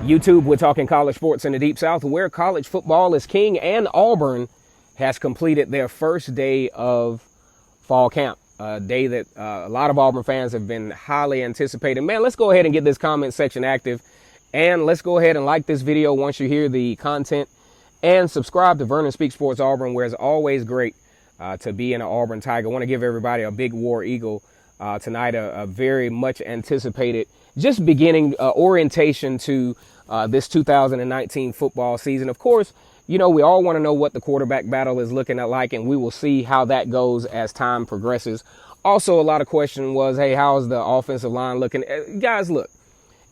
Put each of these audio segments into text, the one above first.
YouTube, we're talking college sports in the Deep South, where college football is king, and Auburn has completed their first day of fall camp, a day that a lot of Auburn fans have been highly anticipating. Man, let's go ahead and get this comment section active, and let's go ahead and like this video once you hear the content, and subscribe to Vernon Speaks Sports Auburn, where it's always great to be an Auburn Tiger. I want to give everybody a big War Eagle tonight, a very much anticipated, just beginning orientation to this 2019 football season. Of course, you know, we all want to know what the quarterback battle is looking at like, and we will see how that goes as time progresses. Also, a lot of question was, hey, how's the offensive line looking? Guys, look,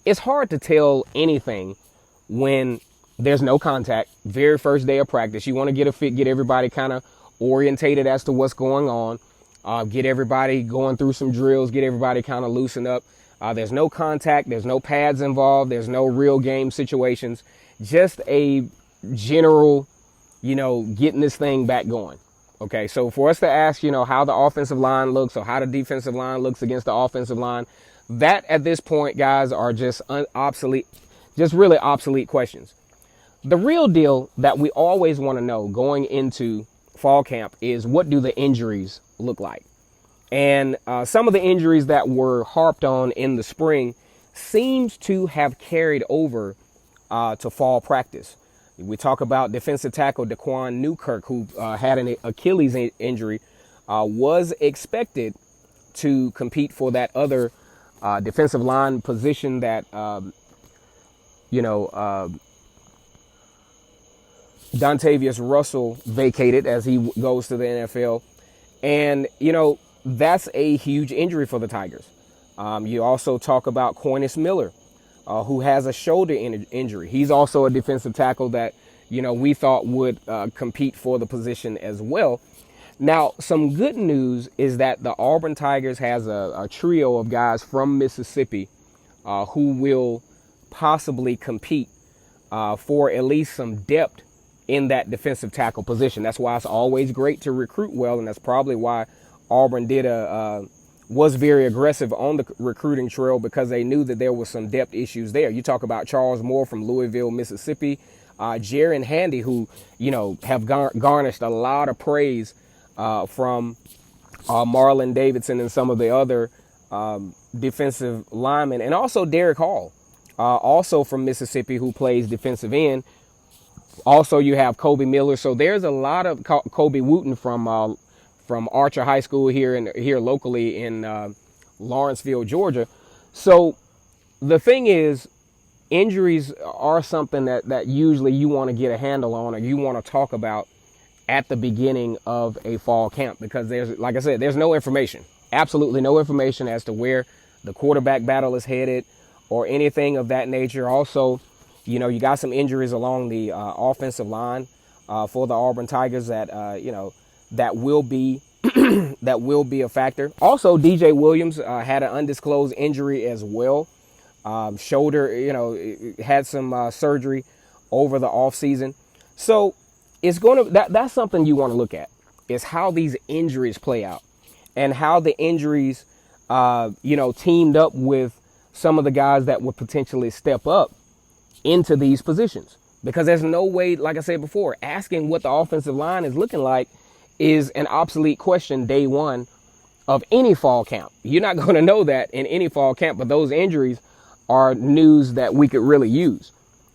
it's hard to tell anything when there's no contact. Very first day of practice, you want to get everybody kind of orientated as to what's going on, get everybody going through some drills, get everybody kind of loosened up. There's no contact, there's no pads involved, there's no real game situations, just a general, you know, getting this thing back going. Okay, so for us to ask, you know, how the offensive line looks or how the defensive line looks against the offensive line, that at this point, guys, are just obsolete, just really obsolete questions. The real deal that we always want to know going into fall camp is, what do the injuries look like? And some of the injuries that were harped on in the spring seems to have carried over to fall practice. We talk about defensive tackle Daquan Newkirk, who had an Achilles injury, was expected to compete for that other defensive line position that, Dontavius Russell vacated as he goes to the NFL. And, you know, that's a huge injury for the Tigers. You also talk about Cornish Miller, who has a shoulder injury. He's also a defensive tackle that, you know, we thought would compete for the position as well. Now, some good news is that the Auburn Tigers has a trio of guys from Mississippi who will possibly compete for at least some depth in that defensive tackle position. That's why it's always great to recruit well, and that's probably why Auburn was very aggressive on the recruiting trail, because they knew that there was some depth issues there. You talk about Charles Moore from Louisville, Mississippi, Jaron Handy, who, you know, have garnished a lot of praise from Marlon Davidson and some of the other defensive linemen, and also Derek Hall, also from Mississippi, who plays defensive end. Also, you have Kobe Miller. So there's a lot of Kobe Wooten from Archer High School here locally in Lawrenceville, Georgia. So the thing is, injuries are something that usually you want to get a handle on, or you want to talk about at the beginning of a fall camp, because there's, like I said, there's no information, absolutely no information as to where the quarterback battle is headed or anything of that nature. Also, you know, you got some injuries along the offensive line for the Auburn Tigers that, you know, that will be that will be a factor. Also, DJ Williams had an undisclosed injury as well. Shoulder, you know, had some surgery over the offseason. So it's going to, that's something you want to look at, is how these injuries play out and how the injuries, you know, teamed up with some of the guys that would potentially step up into these positions. Because there's no way, like I said before, asking what the offensive line is looking like is an obsolete question day one of any fall camp. You're not going to know that in any fall camp, but those injuries are news that we could really use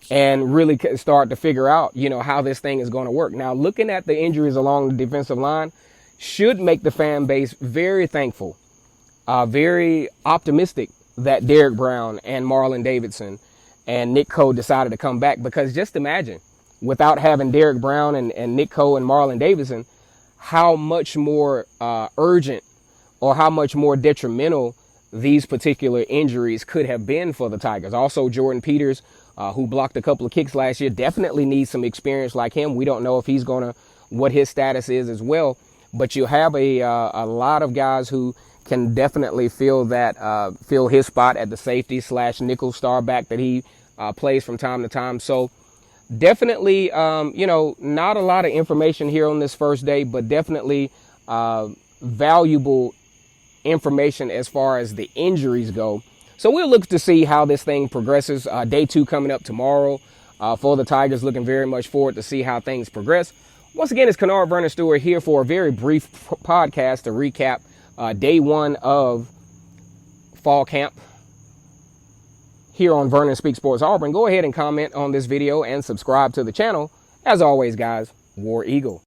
and really start to figure out, you know, how this thing is going to work. Now, looking at the injuries along the defensive line should make the fan base very thankful, very optimistic that Derek Brown and Marlon Davidson and Nick Coe decided to come back. Because just imagine, without having Derek Brown and Nick Coe and Marlon Davidson, how much more urgent or how much more detrimental these particular injuries could have been for the Tigers. Also, Jordan Peters, who blocked a couple of kicks last year, definitely needs some experience like him. We don't know if he's going to, what his status is as well. But you have a lot of guys who can definitely fill his spot at the safety / nickel star back that he plays from time to time. So definitely, you know, not a lot of information here on this first day, but definitely valuable information as far as the injuries go. So we'll look to see how this thing progresses. Day 2 coming up tomorrow for the Tigers. Looking very much forward to see how things progress. Once again, it's Kennard Vernon Stewart here for a very brief podcast to recap day 1 of fall camp here on Vernon Speaks Sports Auburn. Go ahead and comment on this video and subscribe to the channel. As always, guys, War Eagle.